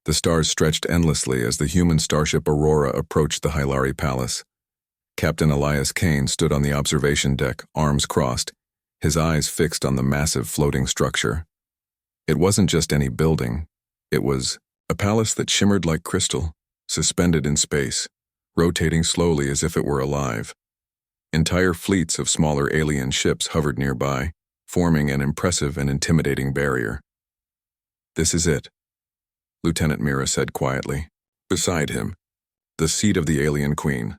The stars stretched endlessly as the human starship Aurora approached the Hylari Palace. Captain Elias Kane stood on the observation deck, arms crossed, his eyes fixed on the massive floating structure. It wasn't just any building. It was a palace that shimmered like crystal, suspended in space, rotating slowly as if it were alive. Entire fleets of smaller alien ships hovered nearby, forming an impressive and intimidating barrier. "This is it," Lieutenant Mira said quietly. Beside him, the seat of the alien queen.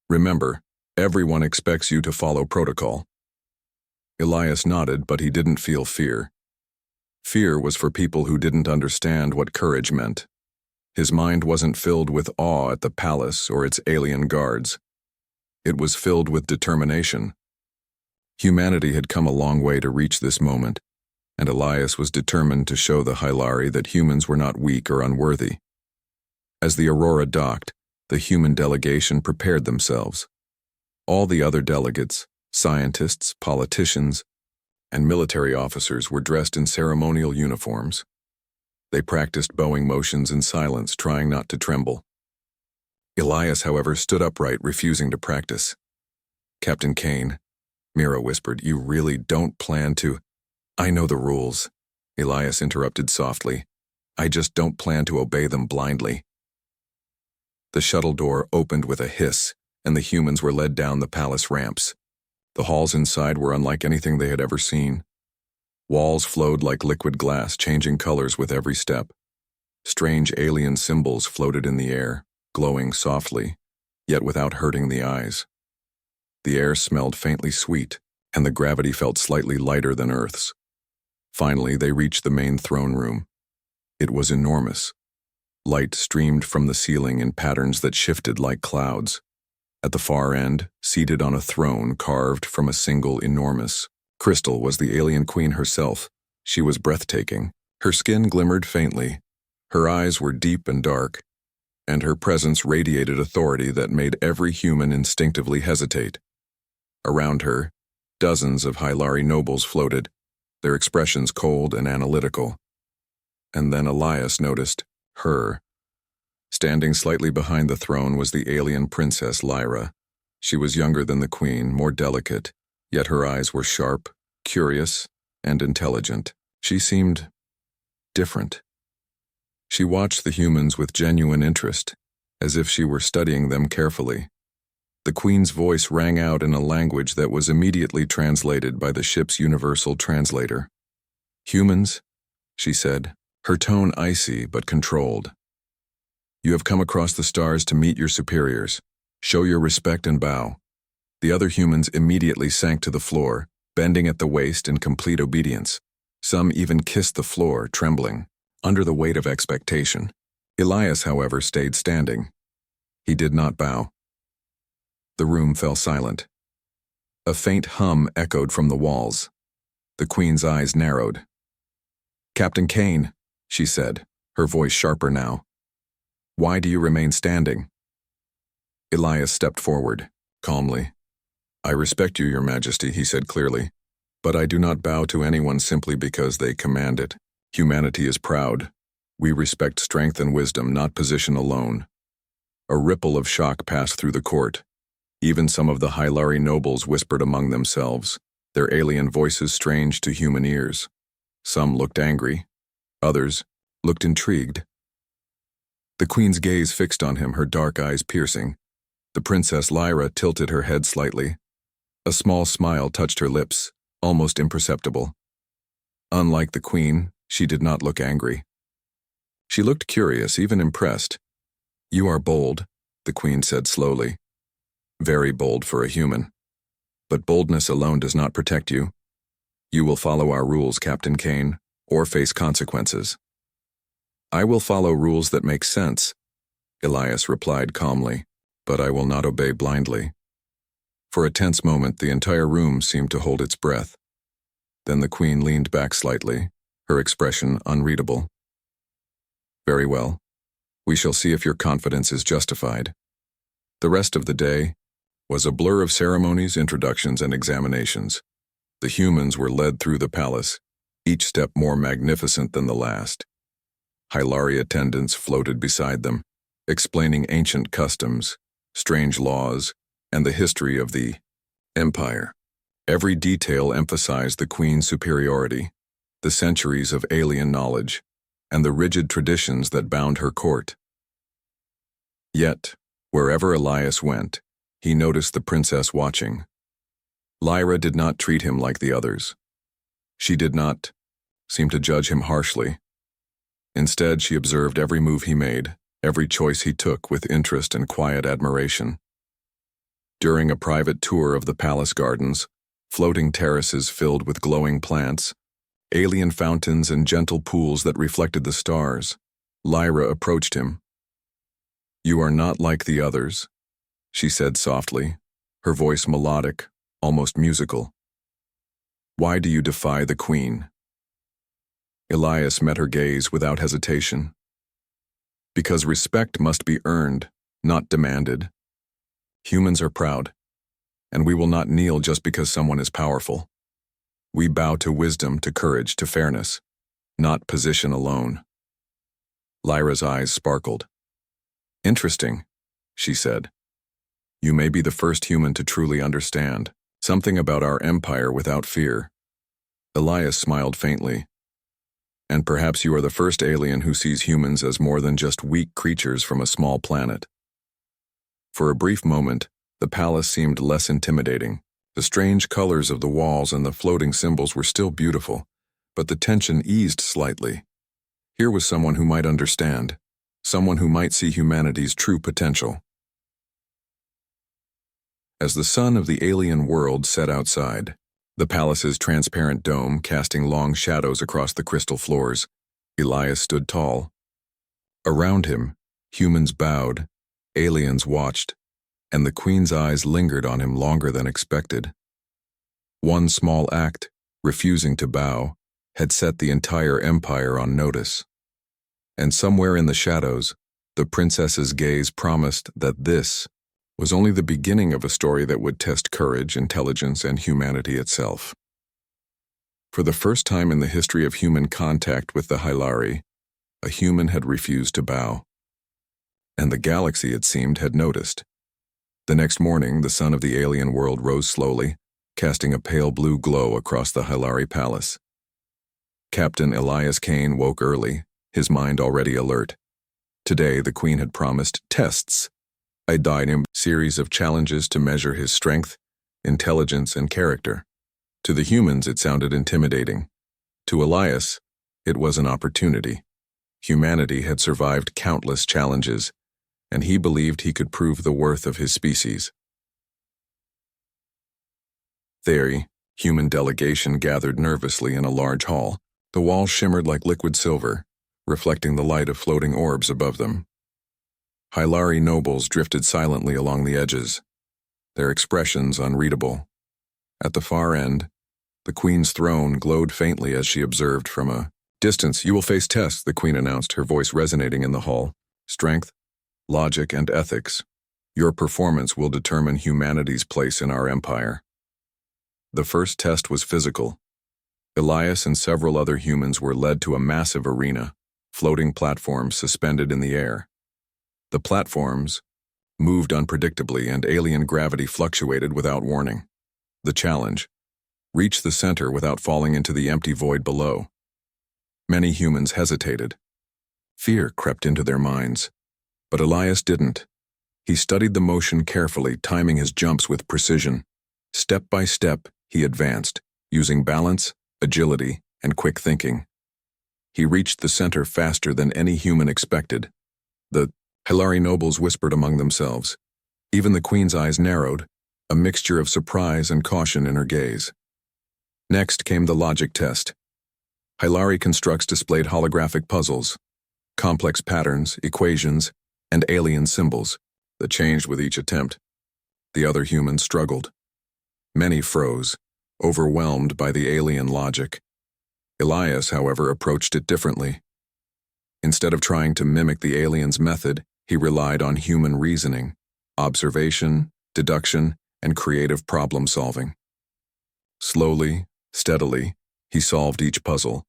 "Remember, everyone expects you to follow protocol." Elias nodded, but he didn't feel fear. Fear was for people who didn't understand what courage meant. His mind wasn't filled with awe at the palace or its alien guards. It was filled with determination. Humanity had come a long way to reach this moment, and Elias was determined to show the Hylari that humans were not weak or unworthy. As the Aurora docked, the human delegation prepared themselves. All the other delegates, scientists, politicians, and military officers were dressed in ceremonial uniforms. They practiced bowing motions in silence, trying not to tremble. Elias, however, stood upright, refusing to practice. "Captain Kane," Mira whispered, "you really don't plan to—" "I know the rules," Elias interrupted softly. "I just don't plan to obey them blindly." The shuttle door opened with a hiss, and the humans were led down the palace ramps. The halls inside were unlike anything they had ever seen. Walls flowed like liquid glass, changing colors with every step. Strange alien symbols floated in the air, glowing softly, yet without hurting the eyes. The air smelled faintly sweet, and the gravity felt slightly lighter than Earth's. Finally, they reached the main throne room. It was enormous. Light streamed from the ceiling in patterns that shifted like clouds. At the far end, seated on a throne carved from a single enormous crystal, was the alien queen herself. She was breathtaking. Her skin glimmered faintly. Her eyes were deep and dark, and her presence radiated authority that made every human instinctively hesitate. Around her, dozens of Hylari nobles floated, their expressions cold and analytical. And then Elias noticed her. Standing slightly behind the throne was the alien princess Lyra. She was younger than the queen, more delicate, yet her eyes were sharp, curious, and intelligent. She seemed different. She watched the humans with genuine interest, as if she were studying them carefully. The queen's voice rang out in a language that was immediately translated by the ship's universal translator. "Humans," she said, her tone icy but controlled. "You have come across the stars to meet your superiors. Show your respect and bow." The other humans immediately sank to the floor, bending at the waist in complete obedience. Some even kissed the floor, trembling, under the weight of expectation. Elias, however, stayed standing. He did not bow. The room fell silent. A faint hum echoed from the walls. The queen's eyes narrowed. "Captain Kane," she said, her voice sharper now. "Why do you remain standing?" Elias stepped forward, calmly. "I respect you, Your Majesty," he said clearly, "but I do not bow to anyone simply because they command it. Humanity is proud. We respect strength and wisdom, not position alone." A ripple of shock passed through the court. Even some of the Hylari nobles whispered among themselves, their alien voices strange to human ears. Some looked angry. Others looked intrigued. The queen's gaze fixed on him, her dark eyes piercing. The Princess Lyra tilted her head slightly. A small smile touched her lips, almost imperceptible. Unlike the queen, she did not look angry. She looked curious, even impressed. "You are bold," the queen said slowly. "Very bold for a human. But boldness alone does not protect you. You will follow our rules, Captain Kane, or face consequences." "I will follow rules that make sense," Elias replied calmly, "but I will not obey blindly." For a tense moment, the entire room seemed to hold its breath. Then the queen leaned back slightly, her expression unreadable. "Very well. We shall see if your confidence is justified." The rest of the day was a blur of ceremonies, introductions, and examinations. The humans were led through the palace, each step more magnificent than the last. Hylari attendants floated beside them, explaining ancient customs, strange laws, and the history of the Empire. Every detail emphasized the Queen's superiority, the centuries of alien knowledge, and the rigid traditions that bound her court. Yet, wherever Elias went, he noticed the princess watching. Lyra did not treat him like the others. She did not seem to judge him harshly. Instead, she observed every move he made, every choice he took with interest and quiet admiration. During a private tour of the palace gardens, floating terraces filled with glowing plants, alien fountains and gentle pools that reflected the stars, Lyra approached him. "You are not like the others," she said softly, her voice melodic, almost musical. "Why do you defy the Queen?" Elias met her gaze without hesitation. "Because respect must be earned, not demanded. Humans are proud, and we will not kneel just because someone is powerful. We bow to wisdom, to courage, to fairness, not position alone." Lyra's eyes sparkled. "Interesting," she said. "You may be the first human to truly understand something about our empire without fear." Elias smiled faintly. "And perhaps you are the first alien who sees humans as more than just weak creatures from a small planet." For a brief moment, the palace seemed less intimidating. The strange colors of the walls and the floating symbols were still beautiful, but the tension eased slightly. Here was someone who might understand, someone who might see humanity's true potential. As the sun of the alien world set outside, the palace's transparent dome casting long shadows across the crystal floors, Elias stood tall. Around him, humans bowed, aliens watched, and the Queen's eyes lingered on him longer than expected. One small act, refusing to bow, had set the entire empire on notice. And somewhere in the shadows, the princess's gaze promised that this was only the beginning of a story that would test courage, intelligence, and humanity itself. For the first time in the history of human contact with the Hylari, a human had refused to bow. And the galaxy, it seemed, had noticed. The next morning, the sun of the alien world rose slowly, casting a pale blue glow across the Hylari palace. Captain Elias Kane woke early, his mind already alert. Today, the Queen had promised tests, a dynamic series of challenges to measure his strength, intelligence, and character. To the humans, it sounded intimidating. To Elias, it was an opportunity. Humanity had survived countless challenges, and he believed he could prove the worth of his species. The human delegation gathered nervously in a large hall. The walls shimmered like liquid silver, reflecting the light of floating orbs above them. Hylari nobles drifted silently along the edges, their expressions unreadable. At the far end, the Queen's throne glowed faintly as she observed from a distance. "You will face tests," the Queen announced, her voice resonating in the hall. "Strength, logic, and ethics. Your performance will determine humanity's place in our empire." The first test was physical. Elias and several other humans were led to a massive arena, floating platforms suspended in the air. The platforms moved unpredictably, and alien gravity fluctuated without warning. The challenge: reach the center without falling into the empty void below. Many humans hesitated. Fear crept into their minds. But Elias didn't. He studied the motion carefully, timing his jumps with precision. Step by step, he advanced, using balance, agility, and quick thinking. He reached the center faster than any human expected. The Hylari nobles whispered among themselves. Even the Queen's eyes narrowed, a mixture of surprise and caution in her gaze. Next came the logic test. Hylari constructs displayed holographic puzzles, complex patterns, equations, and alien symbols that changed with each attempt. The other humans struggled. Many froze, overwhelmed by the alien logic. Elias, however, approached it differently. Instead of trying to mimic the aliens' method, he relied on human reasoning, observation, deduction, and creative problem-solving. Slowly, steadily, he solved each puzzle.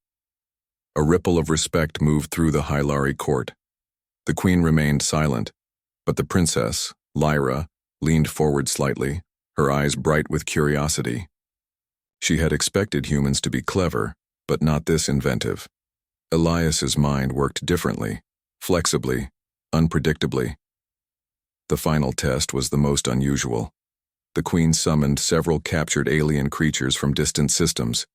A ripple of respect moved through the Hylari court. The queen remained silent, but the princess, Lyra, leaned forward slightly, her eyes bright with curiosity. She had expected humans to be clever, but not this inventive. Elias's mind worked differently, flexibly, unpredictably. The final test was the most unusual. The queen summoned several captured alien creatures from distant systems,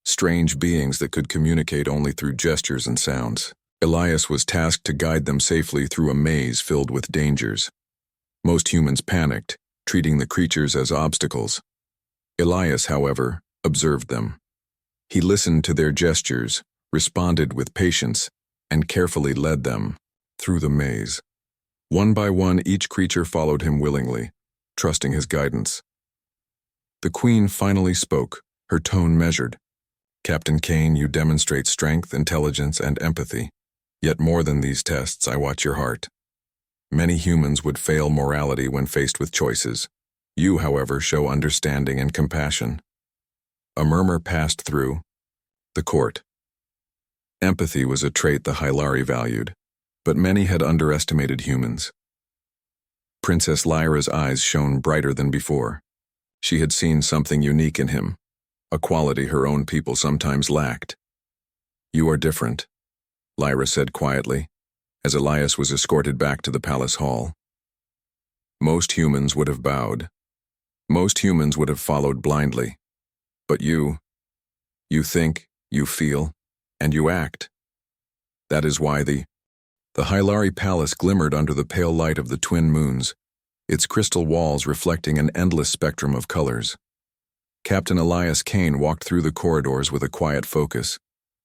strange beings that could communicate only through gestures and sounds. Elias was tasked to guide them safely through a maze filled with dangers. Most humans panicked, treating the creatures as obstacles. Elias, however, observed them. He listened to their gestures, responded with patience, and carefully led them through the maze. One by one, each creature followed him willingly, trusting his guidance. The queen finally spoke, her tone measured. "Captain Kane, you demonstrate strength, intelligence, and empathy. Yet more than these tests, I watch your heart. Many humans would fail morality when faced with choices. You, however, show understanding and compassion." A murmur passed through the court. Empathy was a trait the Hylari valued, but many had underestimated humans. Princess Lyra's eyes shone brighter than before. She had seen something unique in him, a quality her own people sometimes lacked. "You are different," Lyra said quietly, as Elias was escorted back to the palace hall. Most humans would have bowed. Most humans would have followed blindly. But you think, you feel, and you act. That is why the Hylari palace glimmered under the pale light of the twin moons, its crystal walls reflecting an endless spectrum of colors. Captain Elias Kane walked through the corridors with a quiet focus,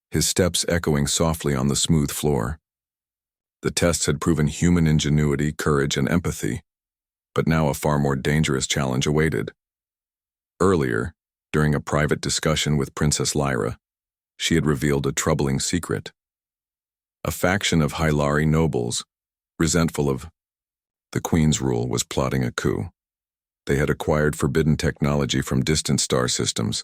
his steps echoing softly on the smooth floor. The tests had proven human ingenuity, courage, and empathy, but now a far more dangerous challenge awaited. Earlier, during a private discussion with Princess Lyra, she had revealed a troubling secret. A faction of Hylari nobles, resentful of the Queen's rule, was plotting a coup. They had acquired forbidden technology from distant star systems,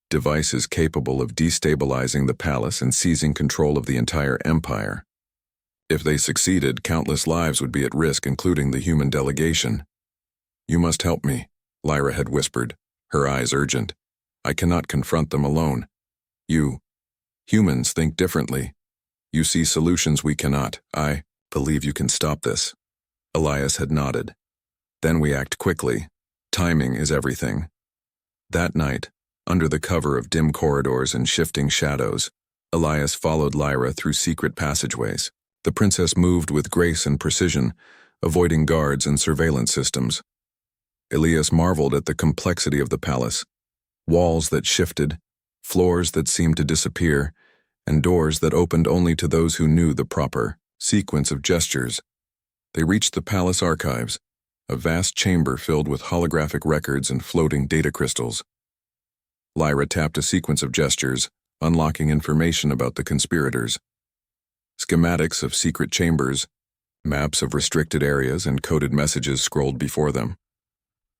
devices capable of destabilizing the palace and seizing control of the entire empire. If they succeeded, countless lives would be at risk, including the human delegation. "You must help me," Lyra had whispered, her eyes urgent. "I cannot confront them alone. Humans think differently. You see solutions we cannot. I believe you can stop this." Elias had nodded. "Then we act quickly. Timing is everything." That night, under the cover of dim corridors and shifting shadows, Elias followed Lyra through secret passageways. The princess moved with grace and precision, avoiding guards and surveillance systems. Elias marveled at the complexity of the palace. Walls that shifted, floors that seemed to disappear, and doors that opened only to those who knew the proper sequence of gestures. They reached the palace archives, a vast chamber filled with holographic records and floating data crystals. Lyra tapped a sequence of gestures, unlocking information about the conspirators. Schematics of secret chambers, maps of restricted areas, and coded messages scrolled before them.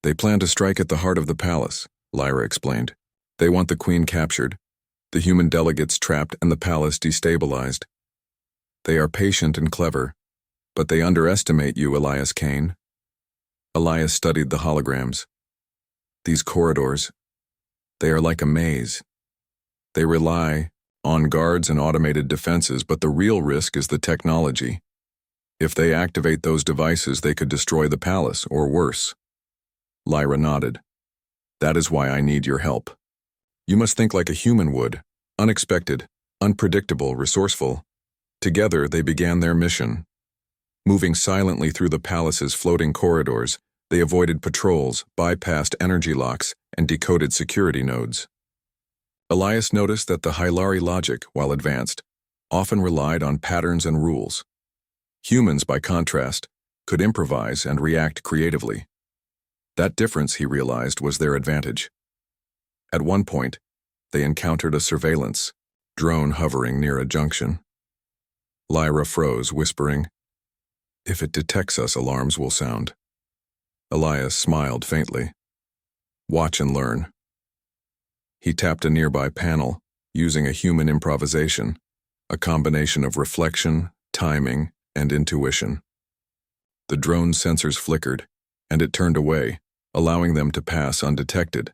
"They plan to strike at the heart of the palace," Lyra explained. "They want the queen captured, the human delegates trapped, and the palace destabilized. They are patient and clever, but they underestimate you, Elias Kane." Elias studied the holograms. "These corridors, they are like a maze. They rely on guards and automated defenses, but the real risk is the technology. If they activate those devices, they could destroy the palace, or worse." Lyra nodded. "That is why I need your help. You must think like a human would, unexpected, unpredictable, resourceful." Together, they began their mission. Moving silently through the palace's floating corridors, they avoided patrols, bypassed energy locks, and decoded security nodes. Elias noticed that the Hylari logic, while advanced, often relied on patterns and rules. Humans, by contrast, could improvise and react creatively. That difference, he realized, was their advantage. At one point, they encountered a surveillance drone hovering near a junction. Lyra froze, whispering, "If it detects us, alarms will sound." Elias smiled faintly. "Watch and learn." He tapped a nearby panel, using a human improvisation. a combination of reflection, timing, and intuition. The drone's sensors flickered, and it turned away, allowing them to pass undetected.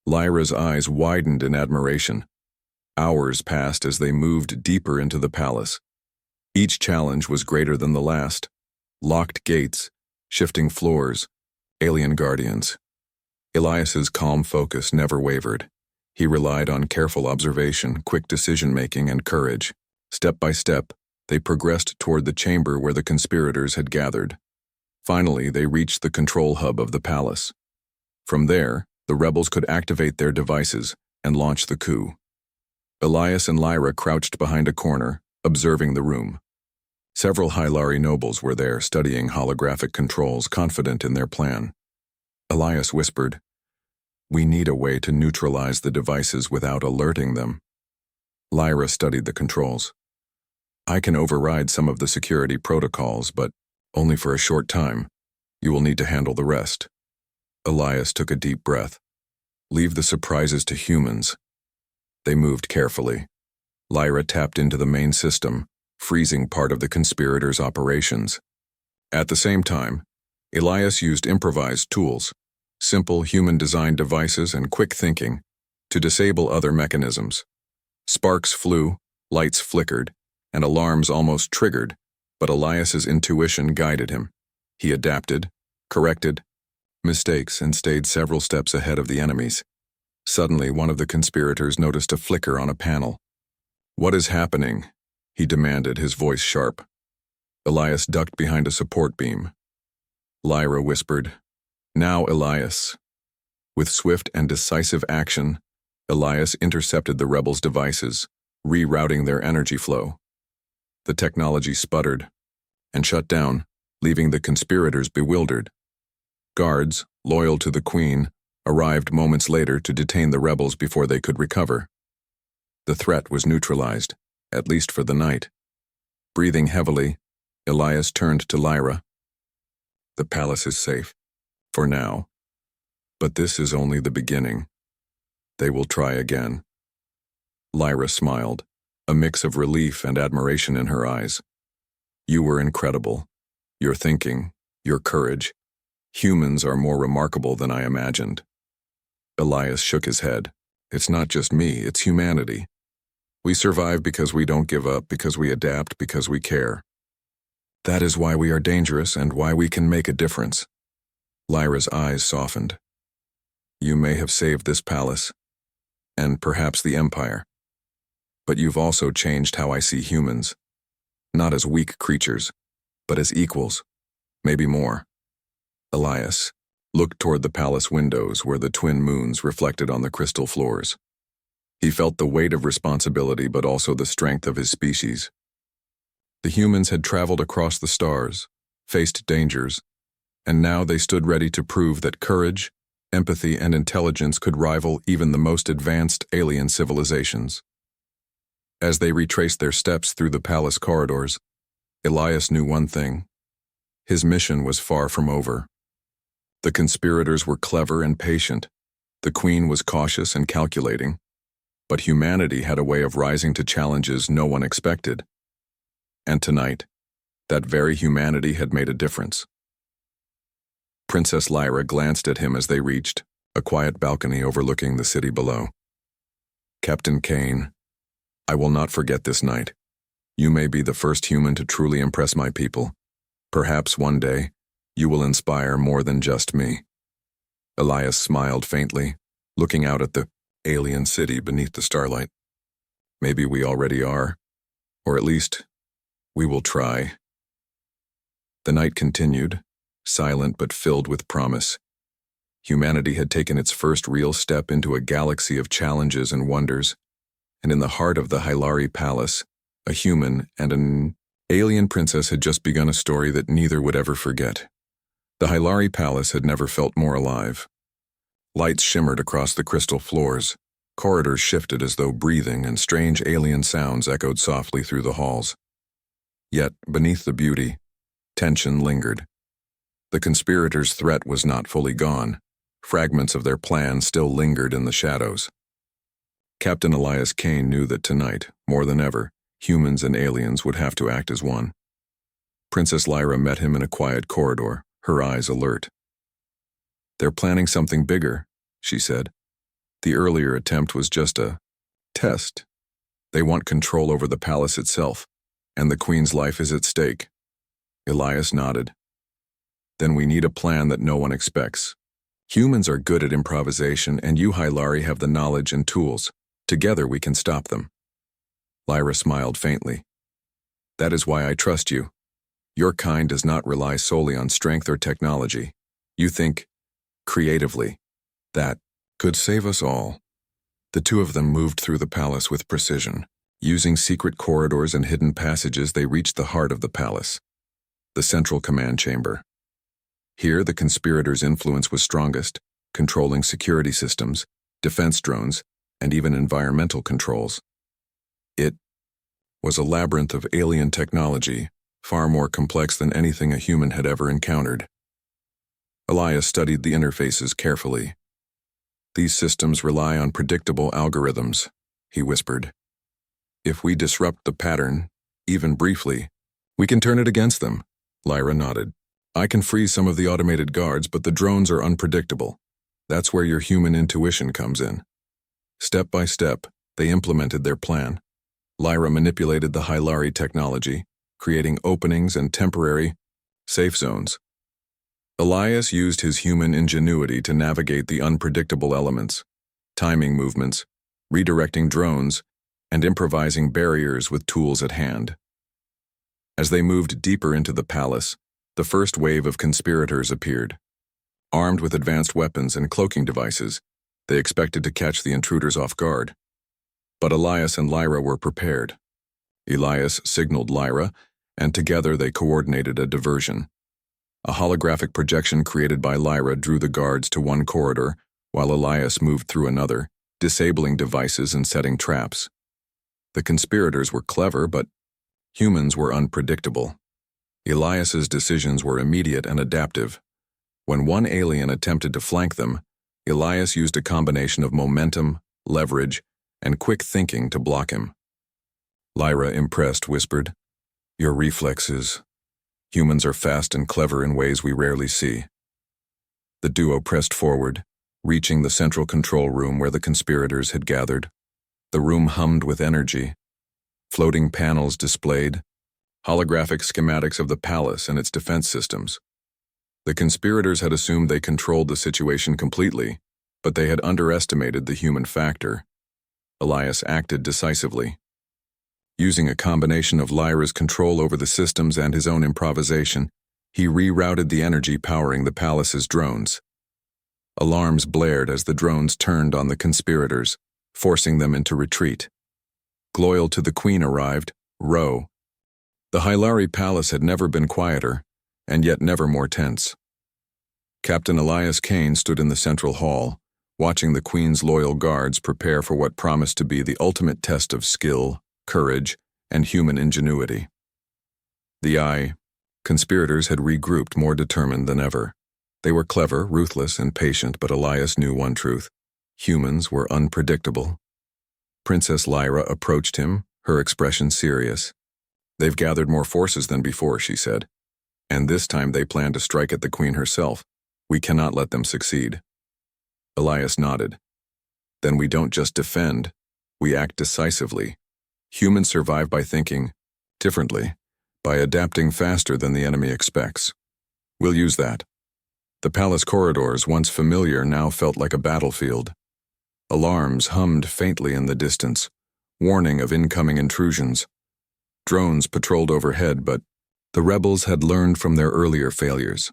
Lyra's eyes widened in admiration. Hours passed as they moved deeper into the palace. Each challenge was greater than the last. Locked gates, shifting floors, alien guardians. Elias's calm focus never wavered. He relied on careful observation, quick decision-making, and courage. Step by step, they progressed toward the chamber where the conspirators had gathered. Finally, they reached the control hub of the palace. From there, the rebels could activate their devices and launch the coup. Elias and Lyra crouched behind a corner, observing the room. Several Hylari nobles were there, studying holographic controls, confident in their plan. Elias whispered, "We need a way to neutralize the devices without alerting them." Lyra studied the controls. "I can override some of the security protocols, but only for a short time. You will need to handle the rest." Elias took a deep breath. "Leave the surprises to humans." They moved carefully. Lyra tapped into the main system, freezing part of the conspirators' operations. At the same time, Elias used improvised tools, simple human-designed devices and quick thinking, to disable other mechanisms. Sparks flew, lights flickered, and alarms almost triggered, but Elias's intuition guided him. He adapted, corrected mistakes, and stayed several steps ahead of the enemies. Suddenly, one of the conspirators noticed a flicker on a panel. "What is happening?" he demanded, his voice sharp. Elias ducked behind a support beam. Lyra whispered, "Now, Elias." With swift and decisive action, Elias intercepted the rebels' devices, rerouting their energy flow. The technology sputtered and shut down, leaving the conspirators bewildered. Guards, loyal to the Queen, arrived moments later to detain the rebels before they could recover. The threat was neutralized, at least for the night. Breathing heavily, Elias turned to Lyra. "The palace is safe, for now. But this is only the beginning. They will try again." Lyra smiled, a mix of relief and admiration in her eyes. "You were incredible. Your thinking, your courage. Humans are more remarkable than I imagined." Elias shook his head. "It's not just me, it's humanity. We survive because we don't give up, because we adapt, because we care. That is why we are dangerous and why we can make a difference." Lyra's eyes softened. "You may have saved this palace, and perhaps the Empire. But you've also changed how I see humans. Not as weak creatures, but as equals, maybe more." Elias looked toward the palace windows where the twin moons reflected on the crystal floors. He felt the weight of responsibility but also the strength of his species. The humans had traveled across the stars, faced dangers, and now they stood ready to prove that courage, empathy, and intelligence could rival even the most advanced alien civilizations. As they retraced their steps through the palace corridors, Elias knew one thing. His mission was far from over. The conspirators were clever and patient. The Queen was cautious and calculating. But humanity had a way of rising to challenges no one expected. And tonight, that very humanity had made a difference. Princess Lyra glanced at him as they reached a quiet balcony overlooking the city below. "Captain Kane, I will not forget this night. You may be the first human to truly impress my people. Perhaps one day, you will inspire more than just me." Elias smiled faintly, looking out at the alien city beneath the starlight. "Maybe we already are, or at least, we will try." The night continued, silent but filled with promise. Humanity had taken its first real step into a galaxy of challenges and wonders, and in the heart of the Hylari Palace, a human and an alien princess had just begun a story that neither would ever forget. The Hylari Palace had never felt more alive. Lights shimmered across the crystal floors, corridors shifted as though breathing, and strange alien sounds echoed softly through the halls. Yet, beneath the beauty, tension lingered. The conspirators' threat was not fully gone. Fragments of their plan still lingered in the shadows. Captain Elias Kane knew that tonight, more than ever, Humans and aliens would have to act as one. Princess Lyra met him in a quiet corridor, her eyes alert. "They're planning something bigger," she said. "The earlier attempt was just a test. They want control over the palace itself, and the Queen's life is at stake." Elias nodded. "Then we need a plan that no one expects. Humans are good at improvisation, and you, Hylari, have the knowledge and tools. Together we can stop them." Lyra smiled faintly. "That is why I trust you. Your kind does not rely solely on strength or technology. You think creatively. That could save us all." The two of them moved through the palace with precision. Using secret corridors and hidden passages, they reached the heart of the palace, the central command chamber. Here, the conspirators' influence was strongest, controlling security systems, defense drones, and even environmental controls. It was a labyrinth of alien technology, far more complex than anything a human had ever encountered. Elias studied the interfaces carefully. "These systems rely on predictable algorithms," he whispered. "If we disrupt the pattern, even briefly, we can turn it against them." Lyra nodded. "I can freeze some of the automated guards, but the drones are unpredictable. That's where your human intuition comes in." Step by step, they implemented their plan. Lyra manipulated the Hylari technology, creating openings and temporary safe zones. Elias used his human ingenuity to navigate the unpredictable elements, timing movements, redirecting drones, and improvising barriers with tools at hand. As they moved deeper into the palace, the first wave of conspirators appeared. Armed with advanced weapons and cloaking devices, they expected to catch the intruders off guard. But Elias and Lyra were prepared. Elias signaled Lyra, and together they coordinated a diversion. A holographic projection created by Lyra drew the guards to one corridor, while Elias moved through another, disabling devices and setting traps. The conspirators were clever, but humans were unpredictable. Elias's decisions were immediate and adaptive. When one alien attempted to flank them, Elias used a combination of momentum, leverage, and quick thinking to block him. Lyra, impressed, whispered, "Your reflexes. Humans are fast and clever in ways we rarely see." The duo pressed forward, reaching the central control room where the conspirators had gathered. The room hummed with energy. Floating panels displayed holographic schematics of the palace and its defense systems. The conspirators had assumed they controlled the situation completely, but they had underestimated the human factor. Elias acted decisively. Using a combination of Lyra's control over the systems and his own improvisation, he rerouted the energy powering the palace's drones. Alarms blared as the drones turned on the conspirators, forcing them into retreat. Gloyal to the Queen arrived, Ro. The Hylari palace had never been quieter, and yet never more tense. Captain Elias Kane stood in the central hall, watching the Queen's loyal guards prepare for what promised to be the ultimate test of skill, courage, and human ingenuity. The conspirators had regrouped more determined than ever. They were clever, ruthless, and patient, but Elias knew one truth: humans were unpredictable. Princess Lyra approached him, her expression serious. "They've gathered more forces than before," she said. "And this time they plan to strike at the Queen herself. We cannot let them succeed." Elias nodded. "Then we don't just defend, we act decisively. Humans survive by thinking differently, by adapting faster than the enemy expects. We'll use that." The palace corridors, once familiar, now felt like a battlefield. Alarms hummed faintly in the distance, warning of incoming intrusions. Drones patrolled overhead, but the rebels had learned from their earlier failures.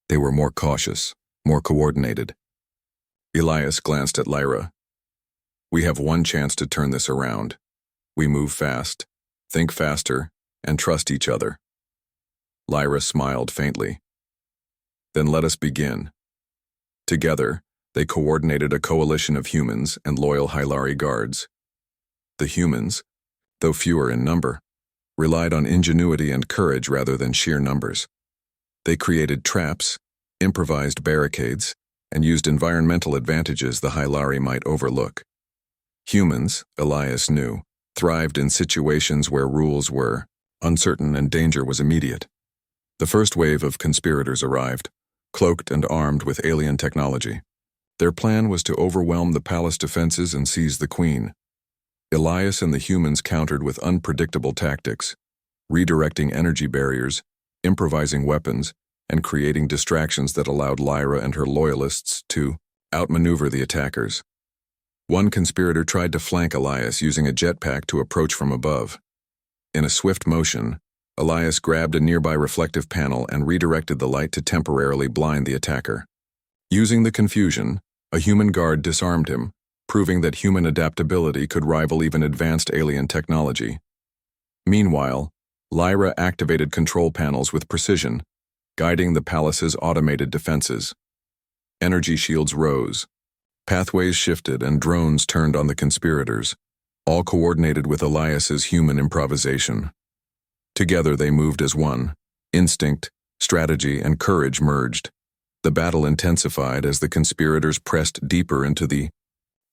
They were more cautious, more coordinated. Elias glanced at Lyra. "We have one chance to turn this around. We move fast, think faster, and trust each other." Lyra smiled faintly. "Then let us begin." Together, they coordinated a coalition of humans and loyal Hylari guards. The humans, though fewer in number, relied on ingenuity and courage rather than sheer numbers. They created traps, improvised barricades, and used environmental advantages the Hylari might overlook. Humans, Elias knew, thrived in situations where rules were uncertain and danger was immediate. The first wave of conspirators arrived, cloaked and armed with alien technology. Their plan was to overwhelm the palace defenses and seize the queen. Elias and the humans countered with unpredictable tactics, redirecting energy barriers, improvising weapons, and creating distractions that allowed Lyra and her loyalists to outmaneuver the attackers. One conspirator tried to flank Elias using a jetpack to approach from above. In a swift motion, Elias grabbed a nearby reflective panel and redirected the light to temporarily blind the attacker. Using the confusion, a human guard disarmed him, proving that human adaptability could rival even advanced alien technology. Meanwhile, Lyra activated control panels with precision, guiding the palace's automated defenses. Energy shields rose, pathways shifted, and drones turned on the conspirators, all coordinated with Elias's human improvisation. Together they moved as one. Instinct, strategy, and courage merged. The battle intensified as the conspirators pressed deeper into the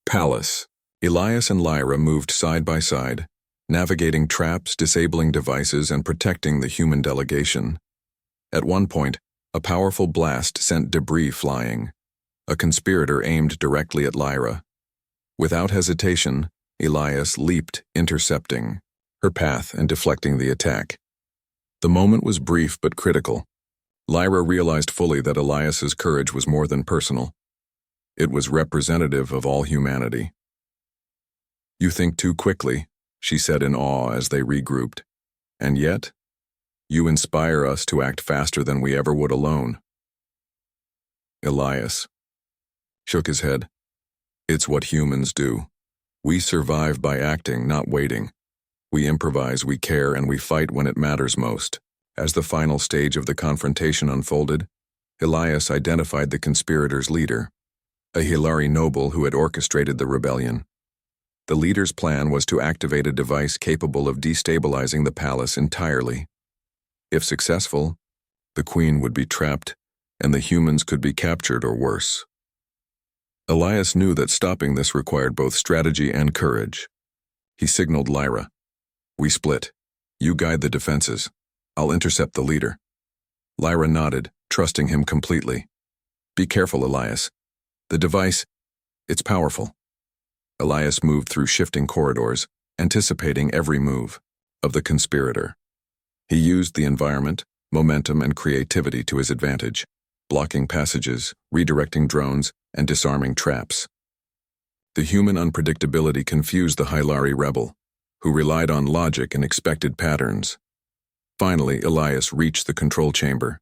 palace. Elias and Lyra moved side by side, navigating traps, disabling devices, and protecting the human delegation. At one point, a powerful blast sent debris flying. A conspirator aimed directly at Lyra. Without hesitation, Elias leaped, intercepting her path and deflecting the attack. The moment was brief but critical. Lyra realized fully that Elias's courage was more than personal. It was representative of all humanity. "You think too quickly," she said in awe as they regrouped. "And yet, you inspire us to act faster than we ever would alone." Elias shook his head. "It's what humans do. We survive by acting, not waiting. We improvise, we care, and we fight when it matters most." As the final stage of the confrontation unfolded, Elias identified the conspirators' leader, a Hilari noble who had orchestrated the rebellion. The leader's plan was to activate a device capable of destabilizing the palace entirely. If successful, the queen would be trapped, and the humans could be captured or worse. Elias knew that stopping this required both strategy and courage. He signaled Lyra. "We split. You guide the defenses. I'll intercept the leader." Lyra nodded, trusting him completely. "Be careful, Elias. The device, it's powerful." Elias moved through shifting corridors, anticipating every move of the conspirator. He used the environment, momentum, and creativity to his advantage, blocking passages, redirecting drones, and disarming traps. The human unpredictability confused the Hilari rebel, who relied on logic and expected patterns. Finally, Elias reached the control chamber.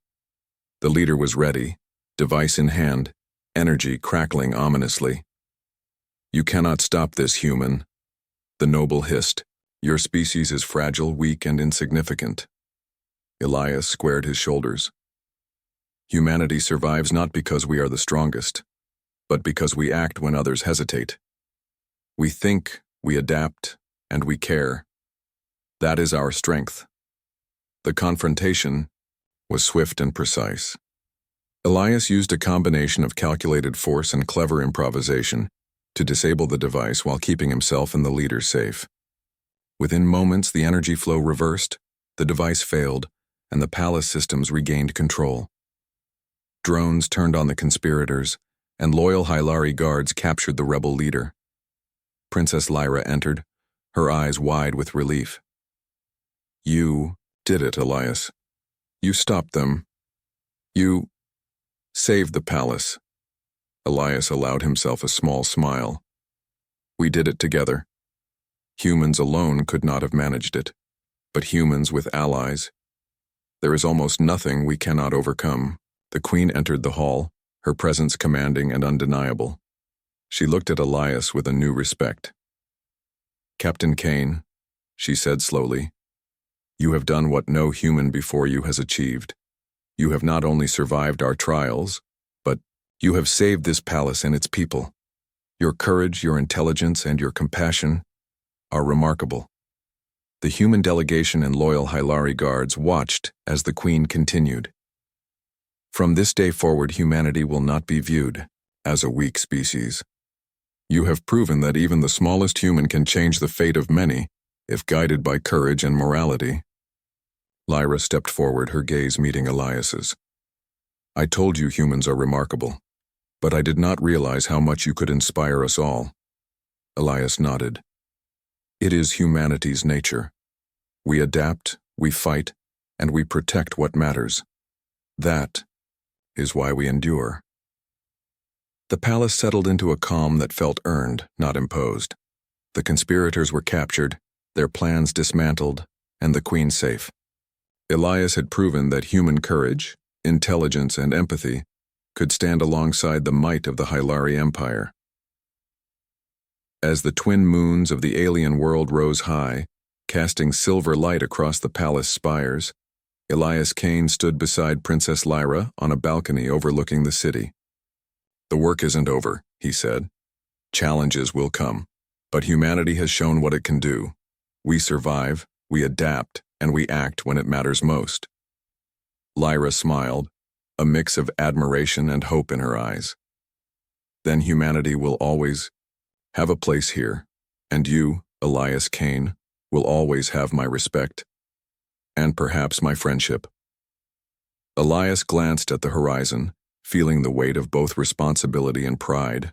The leader was ready, device in hand, energy crackling ominously. "You cannot stop this, human," the noble hissed. "Your species is fragile, weak, and insignificant." Elias squared his shoulders. "Humanity survives not because we are the strongest, but because we act when others hesitate. We think, we adapt, and we care. That is our strength." The confrontation was swift and precise. Elias used a combination of calculated force and clever improvisation to disable the device while keeping himself and the leader safe. Within moments, the energy flow reversed, the device failed, and the palace systems regained control. Drones turned on the conspirators, and loyal Hilari guards captured the rebel leader. Princess Lyra entered, her eyes wide with relief. "You did it, Elias. You stopped them. You saved the palace." Elias allowed himself a small smile. "We did it together. Humans alone could not have managed it, but humans with allies. There is almost nothing we cannot overcome." The queen entered the hall, her presence commanding and undeniable. She looked at Elias with a new respect. "Captain Kane," she said slowly, "you have done what no human before you has achieved. You have not only survived our trials, but you have saved this palace and its people. Your courage, your intelligence, and your compassion are remarkable." The human delegation and loyal Hilari guards watched as the queen continued. "From this day forward, humanity will not be viewed as a weak species. You have proven that even the smallest human can change the fate of many if guided by courage and morality. Lyra stepped forward, her gaze meeting Elias's. I told you humans are remarkable, but I did not realize how much you could inspire us all. Elias nodded. It is humanity's nature. We adapt, we fight, and we protect what matters. That is why we endure. The palace settled into a calm that felt earned, not imposed. The conspirators were captured, their plans dismantled, and the queen safe. Elias had proven that human courage, intelligence, and empathy could stand alongside the might of the Hylari Empire. As the twin moons of the alien world rose high, casting silver light across the palace spires, Elias Kane stood beside Princess Lyra on a balcony overlooking the city. The work isn't over, he said. Challenges will come, but humanity has shown what it can do. We survive, we adapt, and we act when it matters most. Lyra smiled, a mix of admiration and hope in her eyes. Then humanity will always have a place here, and you, Elias Kane, will always have my respect, and perhaps my friendship. Elias glanced at the horizon, feeling the weight of both responsibility and pride.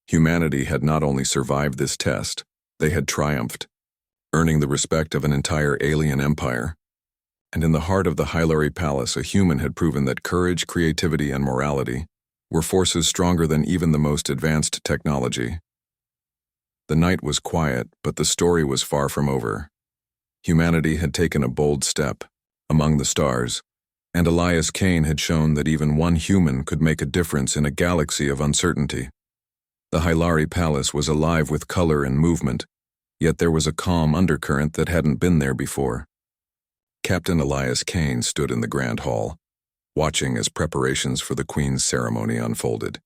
Humanity had not only survived this test, they had triumphed, earning the respect of an entire alien empire. And in the heart of the Hylari Palace, a human had proven that courage, creativity, and morality were forces stronger than even the most advanced technology. The night was quiet, but the story was far from over. Humanity had taken a bold step among the stars, and Elias Kane had shown that even one human could make a difference in a galaxy of uncertainty. The Hylari Palace was alive with color and movement, yet there was a calm undercurrent that hadn't been there before. Captain Elias Kane stood in the grand hall, watching as preparations for the Queen's ceremony unfolded.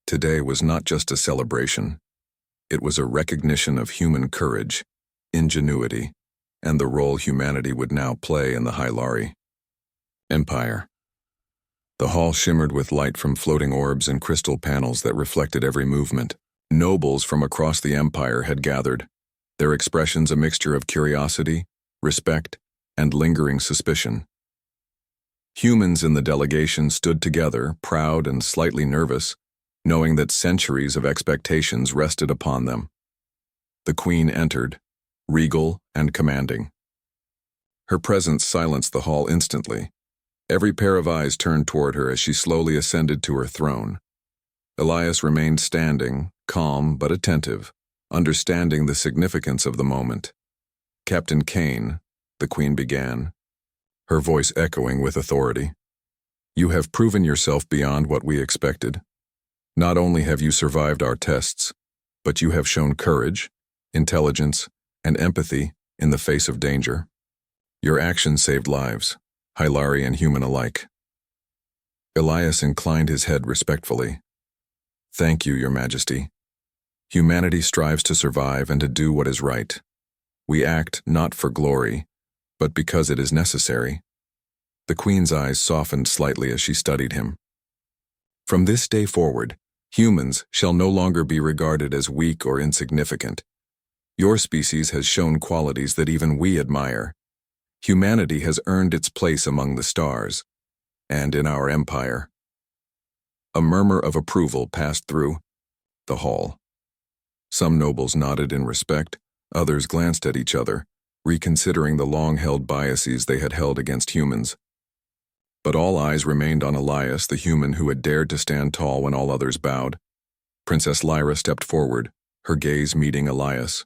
Today was not just a celebration. It was a recognition of human courage, ingenuity, and the role humanity would now play in the Hylari Empire. The hall shimmered with light from floating orbs and crystal panels that reflected every movement. Nobles from across the empire had gathered, their expressions a mixture of curiosity, respect, and lingering suspicion. Humans in the delegation stood together, proud and slightly nervous, knowing that centuries of expectations rested upon them. The Queen entered, regal and commanding. Her presence silenced the hall instantly. Every pair of eyes turned toward her as she slowly ascended to her throne. Elias remained standing, calm but attentive, understanding the significance of the moment. Captain Kane, the Queen began, her voice echoing with authority. You have proven yourself beyond what we expected. Not only have you survived our tests, but you have shown courage, intelligence, and empathy in the face of danger. Your actions saved lives, Hylari and human alike. Elias inclined his head respectfully. Thank you, Your Majesty. Humanity strives to survive and to do what is right. We act not for glory, but because it is necessary. The Queen's eyes softened slightly as she studied him. From this day forward, humans shall no longer be regarded as weak or insignificant. Your species has shown qualities that even we admire. Humanity has earned its place among the stars, and in our empire. A murmur of approval passed through the hall. Some nobles nodded in respect, others glanced at each other, reconsidering the long-held biases they had held against humans. But all eyes remained on Elias, the human who had dared to stand tall when all others bowed. Princess Lyra stepped forward, her gaze meeting Elias.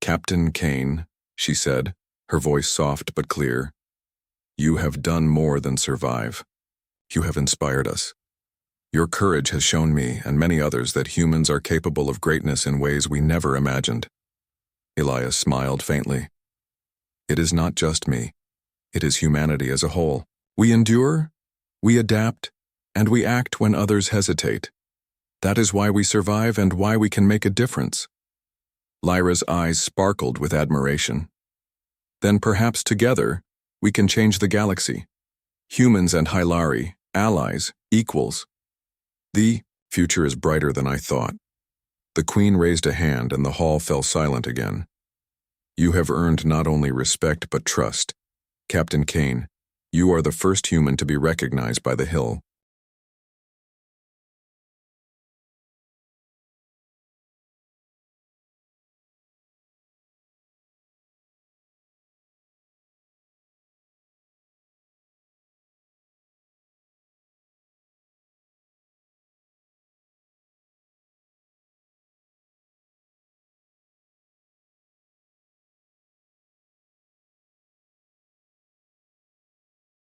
Captain Kane, she said, her voice soft but clear. You have done more than survive. You have inspired us. Your courage has shown me and many others that humans are capable of greatness in ways we never imagined. Elias smiled faintly. It is not just me. It is humanity as a whole. We endure, we adapt, and we act when others hesitate. That is why we survive and why we can make a difference. Lyra's eyes sparkled with admiration. Then perhaps together, we can change the galaxy. Humans and Hylari, allies, equals. The future is brighter than I thought. The Queen raised a hand and the hall fell silent again. You have earned not only respect but trust. Captain Kane, you are the first human to be recognized by the Hill.